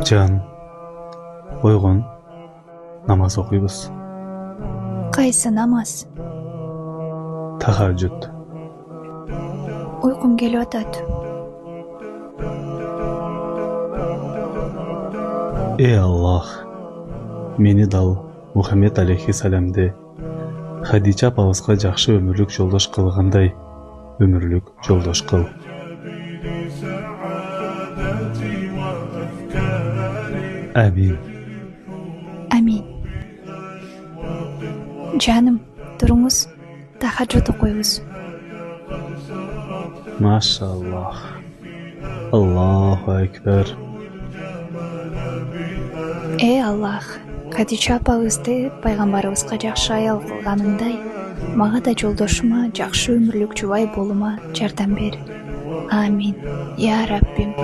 Can, oyğun, namaz okuyuz. Qaysı namaz? Tahajjud. Uyqum kelip atat. Ey Allah, meni dal Muhammed aleyhisselam'de Хадича апабызга жакшы өмүрлүк жолдош кылгандай өмүрлүк жолдош кыл. Амин. Amin. Canım, durunuz. Tahajjud okuyuz. Maşallah. Allahu ekber. Ey Allah, Хадича апабызды пайгамбарыбызга жакшы аял кылганыңдай, мага да жолдошума жакшы өмүрлүк жубай болума жардам бер. Амин. Я Раббим.